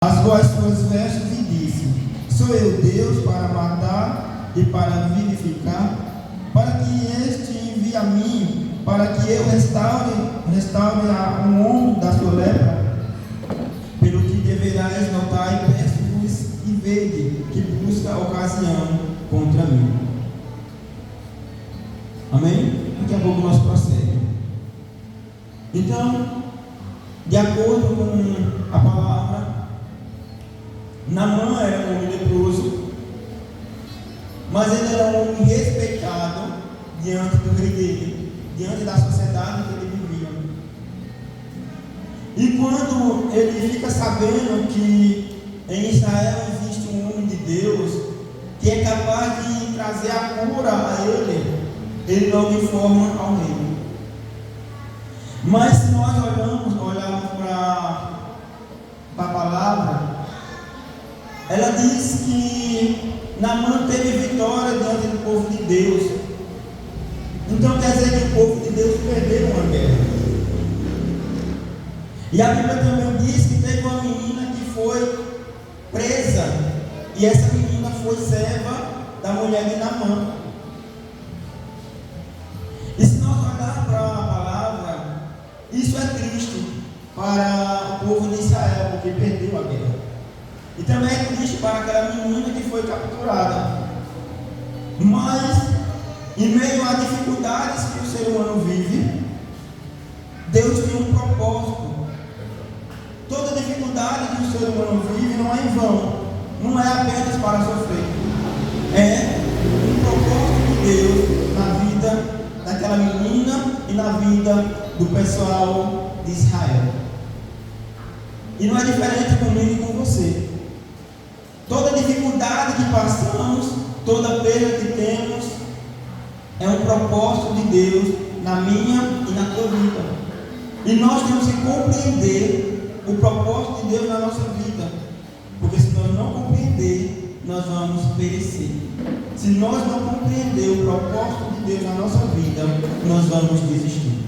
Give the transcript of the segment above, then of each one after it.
Rasgou as suas vestes e disse: Sou eu Deus para matar e para vivificar, para que este envie a mim, para que eu restaure a um homem da sua lepra. Pelo que deverás notar e peço-vos e vede que busca ocasião contra mim. Amém? Daqui a pouco nós prosseguimos. Então, de acordo com a palavra, Naamã era um homem leproso, mas ele era um homem respeitado diante do rei dele, diante da sociedade que ele vivia. E quando ele fica sabendo que em Israel existe um homem de Deus que é capaz de trazer a cura a ele logo informa ao rei. Mas se nós olharmos para a palavra, ela diz que Naamã teve vitória diante do povo de Deus. Então quer dizer que o povo de Deus perdeu uma guerra. E a Bíblia também diz que teve uma menina que foi presa, e essa menina foi serva da mulher de Naamã. E se nós olharmos para a palavra, isso é triste para o povo de Israel, porque perdeu a guerra. E também é triste para aquela menina que foi capturada. Mas, em meio às dificuldades que o ser humano vive, Deus tem um propósito. Toda dificuldade que o ser humano vive não é em vão, não é apenas para sofrer. É um propósito de Deus na vida daquela menina e na vida do pessoal de Israel. E não é diferente comigo e com você. Toda dificuldade que passamos, toda perda que temos, é um propósito de Deus na minha e na tua vida. E nós temos que compreender o propósito de Deus na nossa vida. Porque se nós não compreender, nós vamos perecer. Se nós não compreender o propósito de Deus na nossa vida, nós vamos desistir.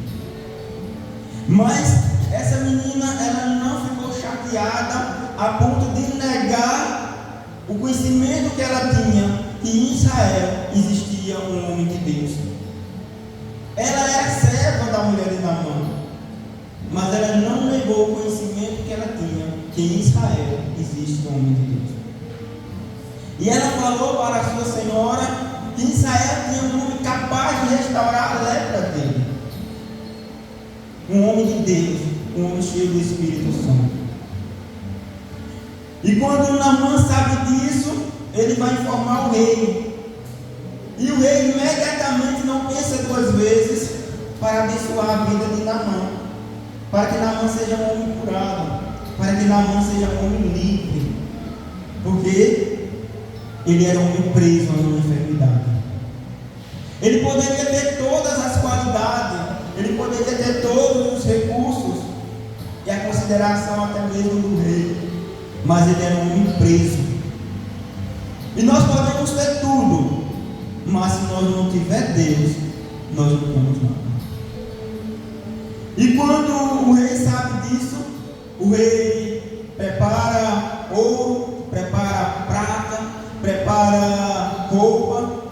Mas essa menina, ela não ficou chateada a ponto de negar o conhecimento que ela tinha que em Israel existia um homem de Deus. Ela era serva da mulher de Naamã, mas ela não negou o conhecimento que ela tinha que em Israel existe um homem de Deus. E ela falou para a sua senhora que em Israel tinha um homem capaz de restaurar a lepra dele. Um homem de Deus, um homem cheio do Espírito Santo. E quando Naamã sabe disso, ele vai informar o rei. E o rei imediatamente não pensa duas vezes para abençoar a vida de Naamã, para que Naamã seja um homem curado, para que Naamã seja um homem livre, porque ele era um homem preso a uma enfermidade. Ele poderia ter todas as qualidades, ele poderia ter todos os recursos e a consideração até mesmo do rei, mas ele era um homem preso. E nós podemos ter tudo, mas se nós não tiver Deus, nós não temos nada. E quando o rei sabe disso, o rei prepara ouro, prepara prata, prepara roupa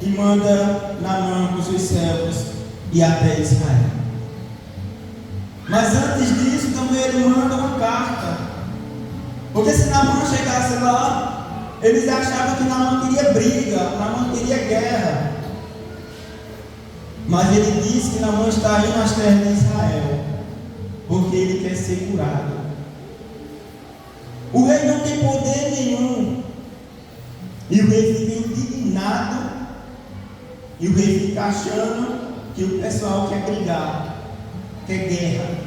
e manda Naamã com os seus servos e até Israel. Mas antes disso também ele manda uma carta, porque se Naamã chegasse lá, eles achavam que Naamã queria briga, Naamã queria guerra. Mas ele diz que Naamã está indo às terras de Israel, porque ele quer ser curado. O rei não tem poder nenhum, e o rei fica indignado, e o rei fica achando que o pessoal quer brigar, quer guerra.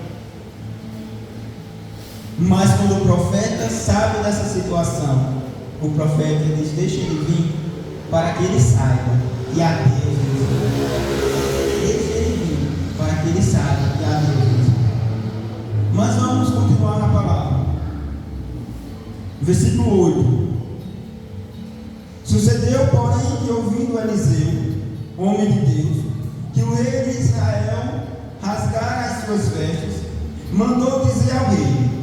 Mas quando o profeta sabe dessa situação, o profeta diz: deixa ele vir, para que ele saiba que há Deus. Deixa ele vir, para que ele saiba que há Deus. Mas vamos continuar na palavra. Versículo 8. Sucedeu, porém, que ouvindo Eliseu, homem de Deus, que o rei de Israel rasgara as suas vestes, mandou dizer ao rei: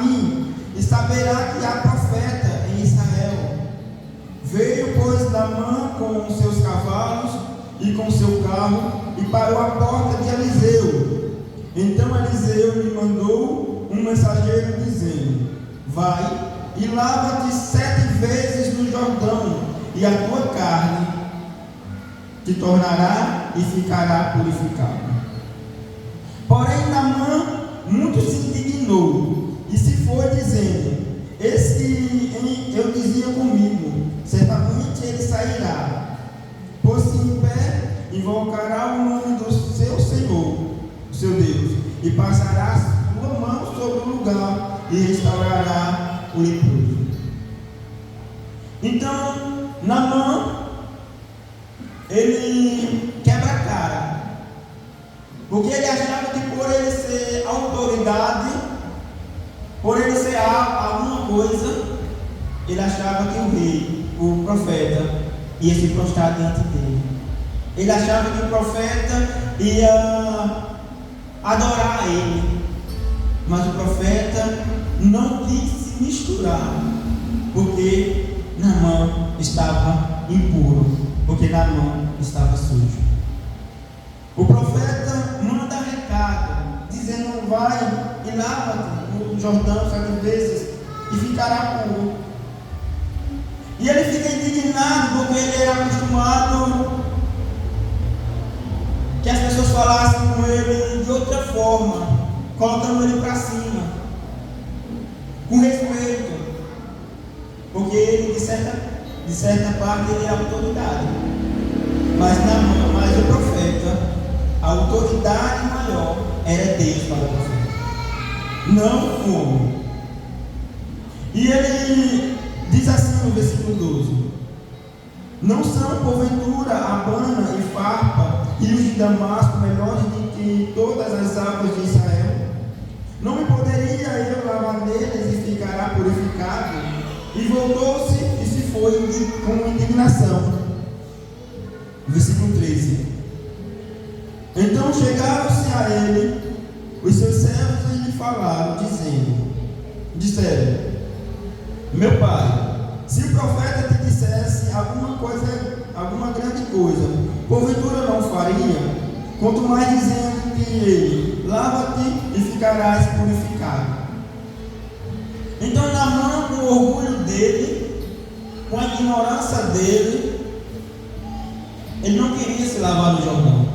mim, e saberá que há profeta em Israel. Veio, pois, Naamã com seus cavalos e com seu carro, e parou à porta de Eliseu. Então Eliseu lhe mandou um mensageiro, dizendo: vai e lava-te 7 vezes no Jordão, e a tua carne te tornará e ficará purificada. Porém Naamã muito se indignou e se foi, dizendo: eis que eu dizia comigo, certamente ele sairá, pôs-se em pé, invocará o nome do seu Senhor, o seu Deus, e passará a sua mão sobre o lugar e restaurará o leproso. Então Naamã, ele quebra a cara, porque ele achava que por ele ser autoridade, por ele ser alguma coisa, ele achava que o rei, o profeta, ia se prostrar diante dele. Ele achava que o profeta ia adorar ele, mas o profeta não quis se misturar, porque Naamã estava impuro, porque Naamã estava sujo. O profeta manda recado, dizendo: vai e lava-te no Jordão 7 vezes e ficará puro. E ele fica indignado, porque ele era acostumado que as pessoas falassem com ele de outra forma, colocando ele para cima, com respeito, porque ele, de certa parte, ele é autoridade. Mas o profeta, a autoridade maior era Deus para o profeta, não o homem. E ele diz assim no versículo 12: não são porventura Abana e Farpa, rios de Damasco, melhores do que todas as águas de Israel? Não me poderia eu lavar neles e ficará purificado? E voltou-se e se foi com indignação. Versículo 13: então chegaram-se a ele os seus servos e lhe falaram, disseram: meu pai, se o profeta te dissesse alguma grande coisa, porventura não faria? Quanto mais dizendo que ele: lava-te e ficarás purificado. Então Naamã, com o orgulho dele, com a ignorância dele, ele não queria se lavar no Jordão,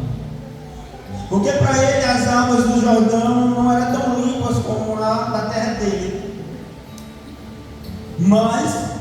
porque para ele as águas do Jordão não eram tão limpas como a da terra dele. Mas